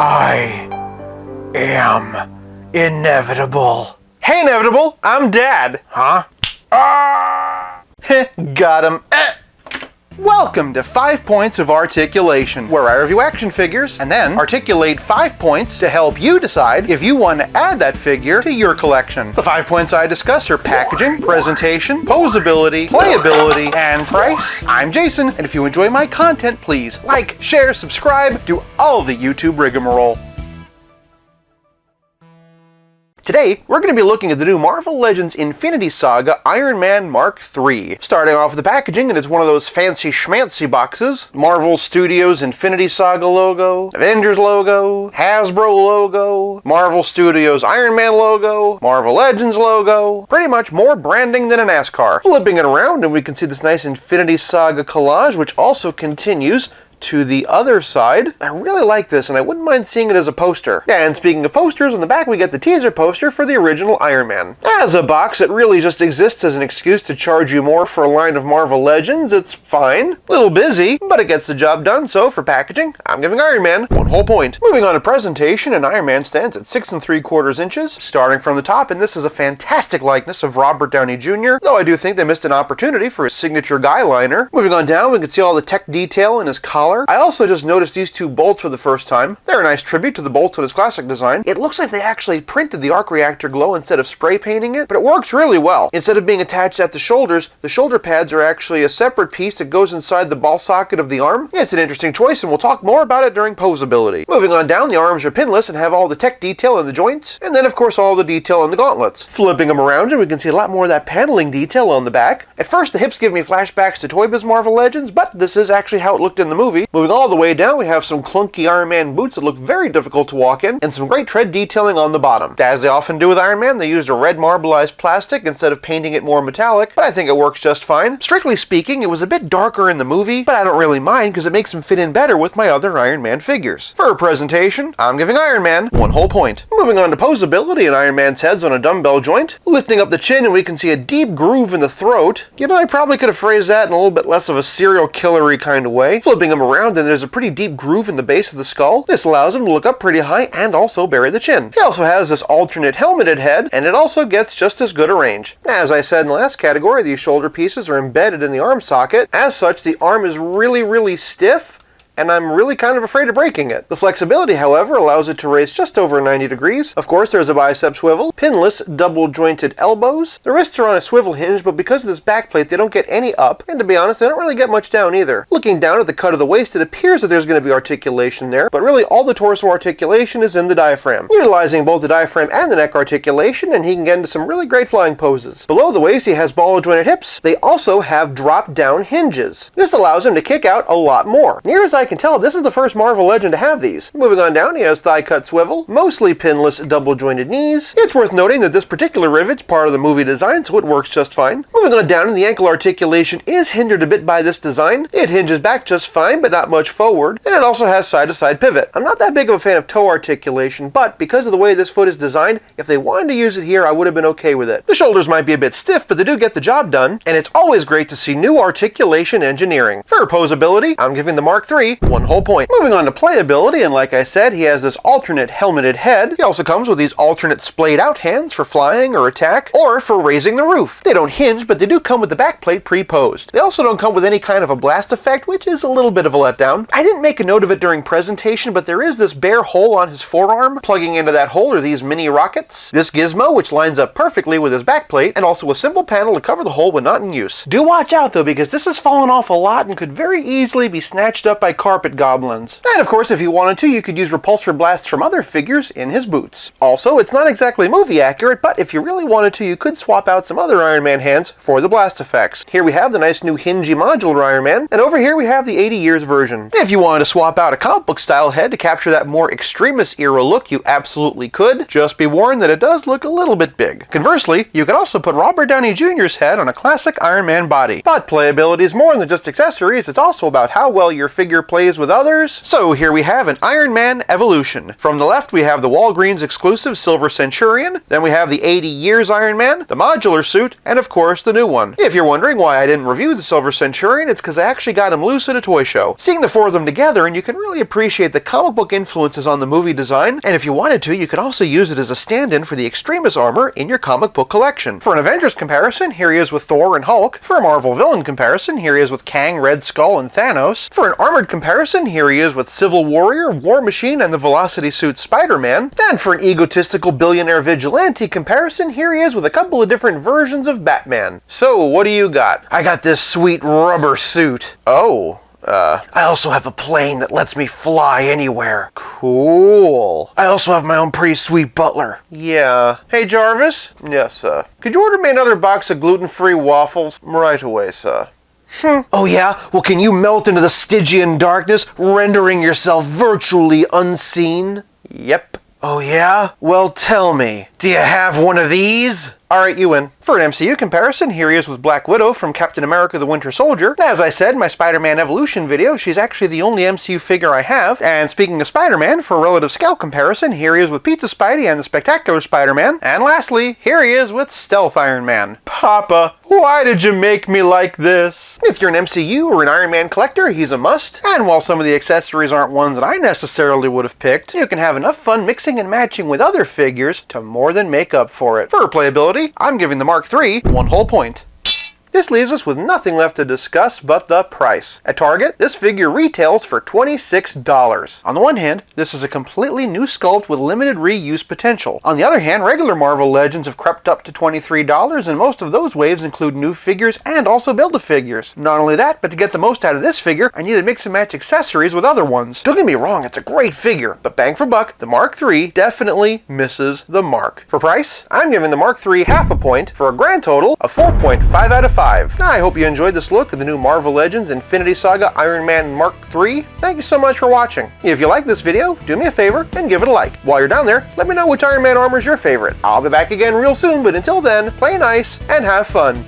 I am inevitable. Hey, Inevitable, I'm Dad. Huh? Got him. Welcome to 5 Points of Articulation, where I review action figures and then articulate 5 points to help you decide if you want to add that figure to your collection. The 5 points I discuss are packaging, presentation, posability, playability, and price. I'm Jason, and if you enjoy my content, please like, share, subscribe, do all the YouTube rigmarole. Today, we're going to be looking at the new Marvel Legends Infinity Saga Iron Man Mark III. Starting off with the packaging, and it's one of those fancy schmancy boxes. Marvel Studios Infinity Saga logo, Avengers logo, Hasbro logo, Marvel Studios Iron Man logo, Marvel Legends logo. Pretty much more branding than a NASCAR. Flipping it around, and we can see this nice Infinity Saga collage, which also continues to the other side. I really like this, and I wouldn't mind seeing it as a poster. And speaking of posters, on the back we get the teaser poster for the original Iron Man. As a box, it really just exists as an excuse to charge you more for a line of Marvel Legends. It's fine. A little busy, but it gets the job done, so for packaging, I'm giving Iron Man 1 whole point. Moving on to presentation, and Iron Man stands at 6 3/4 inches, starting from the top, and this is a fantastic likeness of Robert Downey Jr., though I do think they missed an opportunity for his signature guy liner. Moving on down, we can see all the tech detail in his collar. I also just noticed these two bolts for the first time. They're a nice tribute to the bolts in his classic design. It looks like they actually printed the arc reactor glow instead of spray painting it, but it works really well. Instead of being attached at the shoulders, the shoulder pads are actually a separate piece that goes inside the ball socket of the arm. It's an interesting choice, and we'll talk more about it during posability. Moving on down, the arms are pinless and have all the tech detail in the joints, and then of course all the detail in the gauntlets. Flipping them around, and we can see a lot more of that paneling detail on the back. At first, the hips give me flashbacks to Toy Biz Marvel Legends, but this is actually how it looked in the movie. Moving all the way down, we have some clunky Iron Man boots that look very difficult to walk in, and some great tread detailing on the bottom. As they often do with Iron Man, they used a red marbleized plastic instead of painting it more metallic, but I think it works just fine. Strictly speaking, it was a bit darker in the movie, but I don't really mind because it makes him fit in better with my other Iron Man figures. For presentation, I'm giving Iron Man 1 whole point. Moving on to posability, and Iron Man's head's on a dumbbell joint. Lifting up the chin, and we can see a deep groove in the throat. You know, I probably could have phrased that in a little bit less of a serial killer-y kind of way. Flipping him around, and there's a pretty deep groove in the base of the skull. This allows him to look up pretty high and also bury the chin. He also has this alternate helmeted head, and it also gets just as good a range. As I said in the last category, these shoulder pieces are embedded in the arm socket. As such, the arm is really stiff, and I'm really kind of afraid of breaking it. The flexibility, however, allows it to raise just over 90 degrees. Of course, there's a bicep swivel, pinless, double-jointed elbows. The wrists are on a swivel hinge, but because of this backplate, they don't get any up, and to be honest, they don't really get much down either. Looking down at the cut of the waist, it appears that there's going to be articulation there, but really all the torso articulation is in the diaphragm. Utilizing both the diaphragm and the neck articulation, and he can get into some really great flying poses. Below the waist, he has ball-jointed hips. They also have drop-down hinges. This allows him to kick out a lot more. Near as I can tell, this is the first Marvel Legend to have these. Moving on down, he has thigh-cut swivel, mostly pinless double-jointed knees. It's worth noting that this particular rivet's part of the movie design, so it works just fine. Moving on down, and the ankle articulation is hindered a bit by this design. It hinges back just fine, but not much forward, and it also has side-to-side pivot. I'm not that big of a fan of toe articulation, but because of the way this foot is designed, if they wanted to use it here, I would have been okay with it. The shoulders might be a bit stiff, but they do get the job done, and it's always great to see new articulation engineering. For posability, I'm giving the Mark III 1 whole point. Moving on to playability, and like I said, he has this alternate helmeted head. He also comes with these alternate splayed out hands for flying or attack, or for raising the roof. They don't hinge, but they do come with the backplate pre-posed. They also don't come with any kind of a blast effect, which is a little bit of a letdown. I didn't make a note of it during presentation, but there is this bare hole on his forearm. Plugging into that hole are these mini rockets. This gizmo, which lines up perfectly with his backplate, and also a simple panel to cover the hole when not in use. Do watch out though, because this has fallen off a lot and could very easily be snatched up by carpet goblins. And of course, if you wanted to, you could use repulsor blasts from other figures in his boots. Also, it's not exactly movie accurate, but if you really wanted to, you could swap out some other Iron Man hands for the blast effects. Here we have the nice new hingy modular Iron Man, and over here we have the 80 years version. If you wanted to swap out a comic book style head to capture that more extremist era look, you absolutely could. Just be warned that it does look a little bit big. Conversely, you could also put Robert Downey Jr.'s head on a classic Iron Man body. But playability is more than just accessories, it's also about how well your figure interplays with others. So here we have an Iron Man Evolution. From the left we have the Walgreens exclusive Silver Centurion, then we have the 80 Years Iron Man, the modular suit, and of course the new one. If you're wondering why I didn't review the Silver Centurion, it's because I actually got him loose at a toy show. Seeing the four of them together, and you can really appreciate the comic book influences on the movie design, and if you wanted to, you could also use it as a stand-in for the Extremis armor in your comic book collection. For an Avengers comparison, here he is with Thor and Hulk. For a Marvel villain comparison, here he is with Kang, Red Skull, and Thanos. For an armored comparison, here he is with Civil Warrior, War Machine, and the Velocity Suit Spider-Man. Then for an egotistical billionaire vigilante comparison, here he is with a couple of different versions of Batman. So, what do you got? I got this sweet rubber suit. Oh. I also have a plane that lets me fly anywhere. Cool. I also have my own pretty sweet butler. Yeah. Hey, Jarvis? Yes, sir. Could you order me another box of gluten-free waffles? Right away, sir. Oh yeah? Well, can you melt into the Stygian darkness, rendering yourself virtually unseen? Yep. Oh yeah? Well, tell me, do you have one of these? Alright, you win. For an MCU comparison, here he is with Black Widow from Captain America the Winter Soldier. As I said in my Spider-Man Evolution video, she's actually the only MCU figure I have. And speaking of Spider-Man, for a relative scale comparison, here he is with Pizza Spidey and the Spectacular Spider-Man. And lastly, here he is with Stealth Iron Man. Papa, why did you make me like this? If you're an MCU or an Iron Man collector, he's a must. And while some of the accessories aren't ones that I necessarily would have picked, you can have enough fun mixing and matching with other figures to more than make up for it. For playability, I'm giving the Mark III 1 whole point. This leaves us with nothing left to discuss but the price. At Target, this figure retails for $26. On the one hand, this is a completely new sculpt with limited reuse potential. On the other hand, regular Marvel Legends have crept up to $23, and most of those waves include new figures and also Build-A-Figures. Not only that, but to get the most out of this figure, I need to mix and match accessories with other ones. Don't get me wrong, it's a great figure, but bang for buck, the Mark III definitely misses the mark. For price, I'm giving the Mark III half a point for a grand total of 4.5 out of 5. I hope you enjoyed this look at the new Marvel Legends Infinity Saga Iron Man Mark III. Thank you so much for watching. If you like this video, do me a favor and give it a like. While you're down there, let me know which Iron Man armor is your favorite. I'll be back again real soon, but until then, play nice and have fun.